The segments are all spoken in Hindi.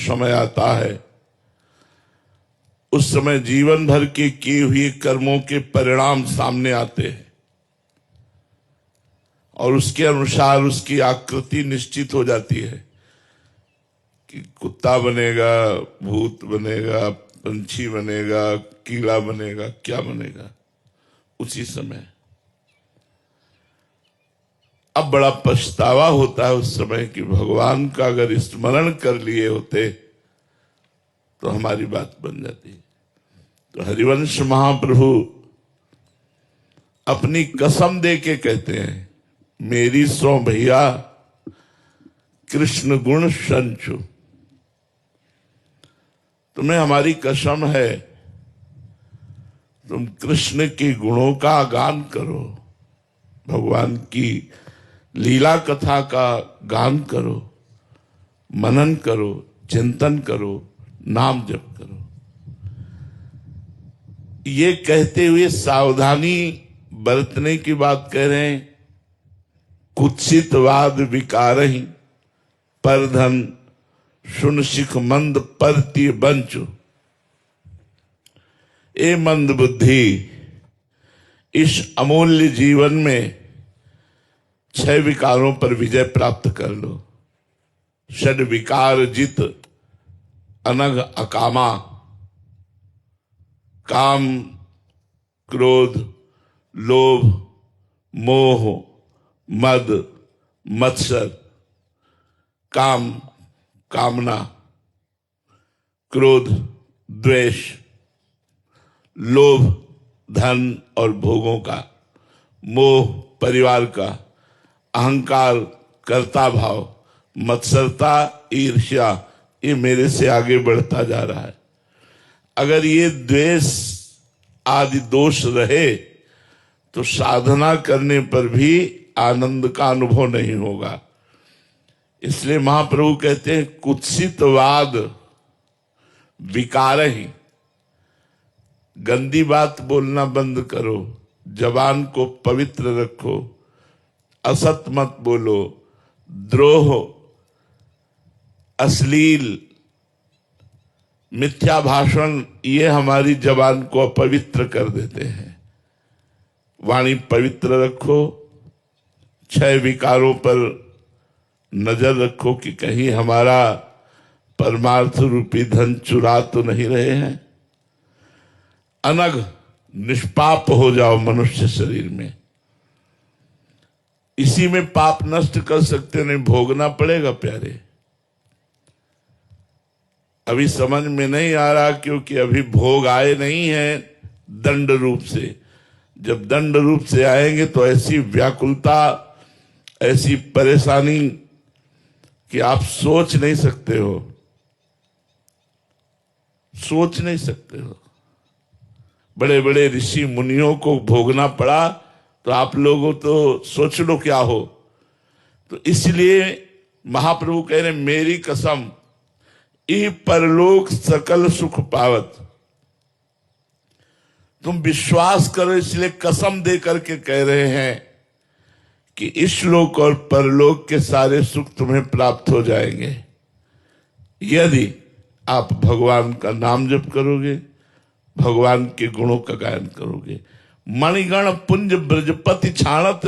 समय आता है, उस समय जीवन भर के किए हुए कर्मों के परिणाम सामने आते हैं और उसके अनुसार उसकी आकृति निश्चित हो जाती है कि कुत्ता बनेगा, भूत बनेगा, पंछी बनेगा, कीड़ा बनेगा, क्या बनेगा उसी समय। अब बड़ा पछतावा होता है उस समय कि भगवान का अगर स्मरण कर लिए होते तो हमारी बात बन जाती। तो हरिवंश महाप्रभु अपनी कसम दे के कहते हैं, मेरी सो भैया कृष्ण गुण संचु, तुम्हें हमारी कसम है, तुम कृष्ण के गुणों का गान करो, भगवान की लीला कथा का गान करो, मनन करो, चिंतन करो, नाम जप करो। ये कहते हुए सावधानी बरतने की बात कह रहे हैं। कुत्सितवाद विकारहि परधन सुन सिख मंद परति बंचु। ए मंद बुद्धि, इस अमूल्य जीवन में 6 विकारों पर विजय प्राप्त कर लो। षड विकार जित अनग अकामा, काम, क्रोध, लोभ, मोह, मद, मत्सर। काम कामना, क्रोध द्वेष, लोभ धन और भोगों का, मोह परिवार का, अहंकार कर्ता भाव, मत्सरता ईर्ष्या, ये मेरे से आगे बढ़ता जा रहा है। अगर ये द्वेष आदि दोष रहे तो साधना करने पर भी आनंद का अनुभव नहीं होगा। इसलिए महाप्रभु कहते हैं कुत्सितवाद विकार ही, गंदी बात बोलना बंद करो, जबान को पवित्र रखो, असत मत बोलो, द्रोह, अश्लील, मिथ्या भाषण, ये हमारी जबान को अपवित्र कर देते हैं। वाणी पवित्र रखो, 6 विकारों पर नजर रखो कि कहीं हमारा परमार्थ रूपी धन चुरा तो नहीं रहे हैं। अनग निष्पाप हो जाओ मनुष्य शरीर में, इसी में पाप नष्ट कर सकते, नहीं भोगना पड़ेगा प्यारे। अभी समझ में नहीं आ रहा क्योंकि अभी भोग आए नहीं हैं दंड रूप से। जब दंड रूप से आएंगे तो ऐसी व्याकुलता, ऐसी परेशानी कि आप सोच नहीं सकते हो, सोच नहीं सकते हो। बड़े बड़े ऋषि मुनियों को भोगना पड़ा तो आप लोगों तो सोच लो क्या हो। तो इसलिए महाप्रभु कह रहे मेरी कसम, ई परलोक सकल सुख पावत। तुम विश्वास करो, इसलिए कसम दे करके कह रहे हैं कि इस लोक और परलोक के सारे सुख तुम्हें प्राप्त हो जाएंगे यदि आप भगवान का नाम जप करोगे, भगवान के गुणों का गायन करोगे। मणिगण पुंज ब्रजपति छाणत,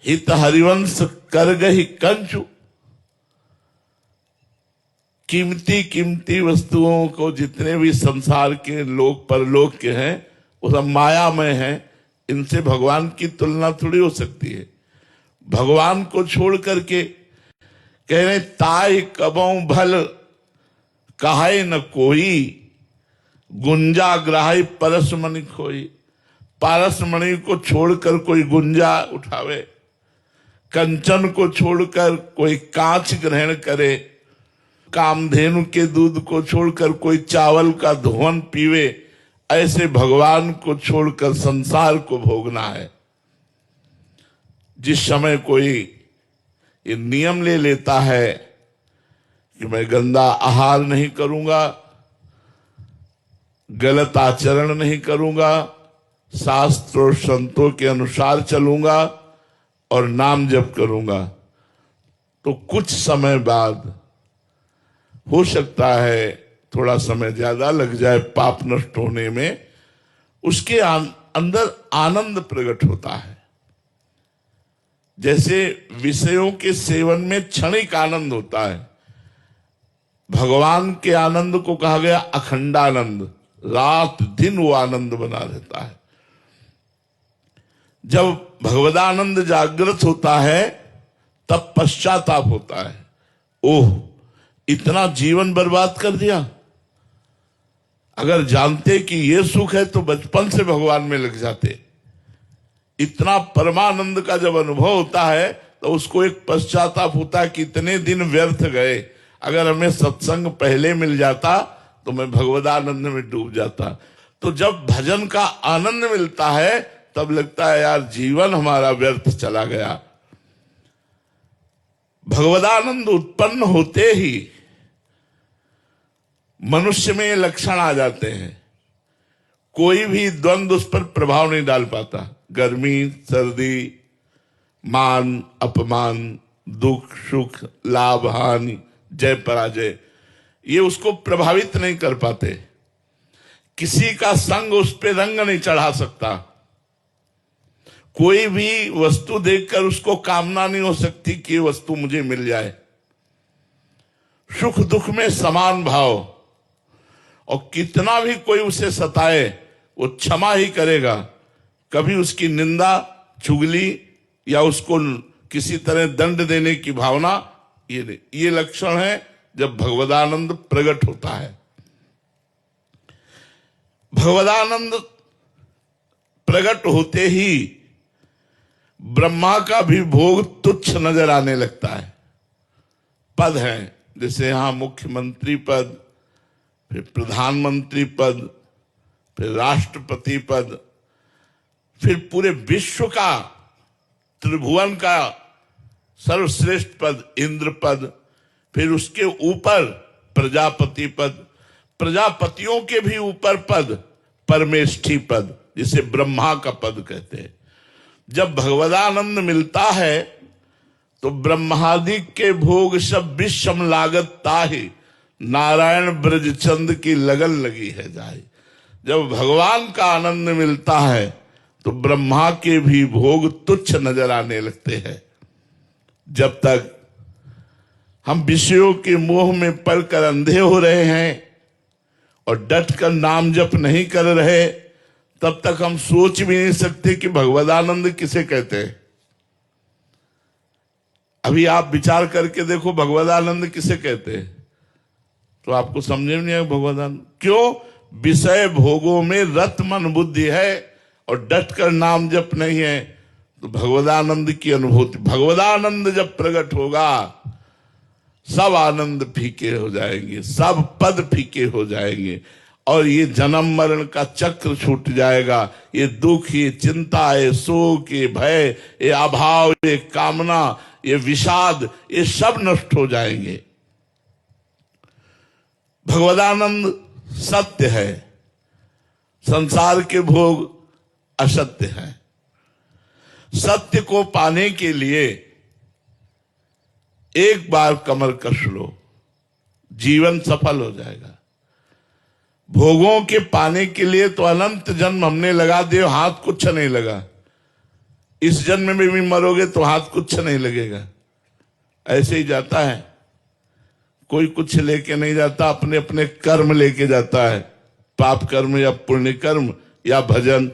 हित हरिवंश कर गही कंचु। कीमती कीमती वस्तुओं को, जितने भी संसार के लोक परलोक के हैं, वो सब मायामय हैं। इनसे भगवान की तुलना थोड़ी हो सकती है। भगवान को छोड़ करके कह रहे ताई कबों भल कहाय न कोई, गुंजा ग्राही परसमणि खोई। पारसमणि को छोड़कर कोई गुंजा उठावे, कंचन को छोड़कर कोई कांच ग्रहण करे, कामधेनु के दूध को छोड़कर कोई चावल का धुवन पीवे, ऐसे भगवान को छोड़कर संसार को भोगना है। जिस समय कोई ये नियम ले लेता है कि मैं गंदा आहार नहीं करूंगा, गलत आचरण नहीं करूंगा, शास्त्र और संतों के अनुसार चलूंगा और नाम जप करूंगा, तो कुछ समय बाद हो सकता है थोड़ा समय ज्यादा लग जाए पाप नष्ट होने में, उसके अंदर आनंद प्रकट होता है। जैसे विषयों के सेवन में क्षणिक आनंद होता है, भगवान के आनंद को कहा गया अखंडानंद, रात दिन वो आनंद बना रहता है। जब भगवदानंद जागृत होता है तब पश्चाताप होता है, ओह इतना जीवन बर्बाद कर दिया। अगर जानते कि ये सुख है तो बचपन से भगवान में लग जाते। इतना परमानंद का जब अनुभव होता है तो उसको एक पश्चाताप होता है कि इतने दिन व्यर्थ गए, अगर हमें सत्संग पहले मिल जाता तो मैं भगवदानंद में डूब जाता। तो जब भजन का आनंद मिलता है तब लगता है यार जीवन हमारा व्यर्थ चला गया। भगवदानंद उत्पन्न होते ही मनुष्य में ये लक्षण आ जाते हैं, कोई भी द्वंद्व उस पर प्रभाव नहीं डाल पाता। गर्मी सर्दी, मान अपमान, दुख सुख, लाभ हानि, जय पराजय, ये उसको प्रभावित नहीं कर पाते। किसी का संग उस पे रंग नहीं चढ़ा सकता। कोई भी वस्तु देखकर उसको कामना नहीं हो सकती कि ये वस्तु मुझे मिल जाए। सुख दुख में समान भाव, और कितना भी कोई उसे सताए वो क्षमा ही करेगा। कभी उसकी निंदा चुगली या उसको किसी तरह दंड देने की भावना ये लक्षण है जब भगवदानंद प्रकट होता है। भगवदानंद प्रकट होते ही ब्रह्मा का भी भोग तुच्छ नजर आने लगता है। पद है जैसे यहां मुख्यमंत्री पद, फिर प्रधानमंत्री पद, फिर राष्ट्रपति पद, फिर पूरे विश्व का त्रिभुवन का सर्वश्रेष्ठ पद इंद्र पद, फिर उसके ऊपर प्रजापति पद, प्रजापतियों के भी ऊपर पद परमेष्ठी पद, जिसे ब्रह्मा का पद कहते हैं। जब भगवदानंद मिलता है तो ब्रह्मादि के भोग सब विषम लागत ताहि, नारायण ब्रजचंद की लगन लगी है जाए। जब भगवान का आनंद मिलता है तो ब्रह्मा के भी भोग तुच्छ नजर आने लगते हैं। जब तक हम विषयों के मोह में पड़कर अंधे हो रहे हैं और डट कर नाम जप नहीं कर रहे, तब तक हम सोच भी नहीं सकते कि भगवदानंद किसे कहते हैं। अभी आप विचार करके देखो भगवदानंद किसे कहते हैं, तो आपको समझ में नहीं आएगा भगवदानंद क्यों। विषय भोगों में रत मन बुद्धि है और डट कर नाम जप नहीं है, तो भगवदानंद की अनुभूति, भगवदानंद जब प्रकट होगा सब आनंद फीके हो जाएंगे, सब पद फीके हो जाएंगे, और ये जन्म मरण का चक्र छूट जाएगा। ये दुख, ये चिंता, ये शोक, ये भय, ये अभाव, ये कामना, ये विषाद, ये सब नष्ट हो जाएंगे। भगवदानंद सत्य है, संसार के भोग असत्य हैं। सत्य को पाने के लिए एक बार कमर कस लो, जीवन सफल हो जाएगा। भोगों के पाने के लिए तो अनंत जन्म हमने लगा दिए, हाथ कुछ नहीं लगा। इस जन्म में भी मरोगे तो हाथ कुछ नहीं लगेगा, ऐसे ही जाता है। कोई कुछ लेके नहीं जाता, अपने अपने कर्म लेके जाता है, पाप कर्म या पुण्य कर्म या भजन।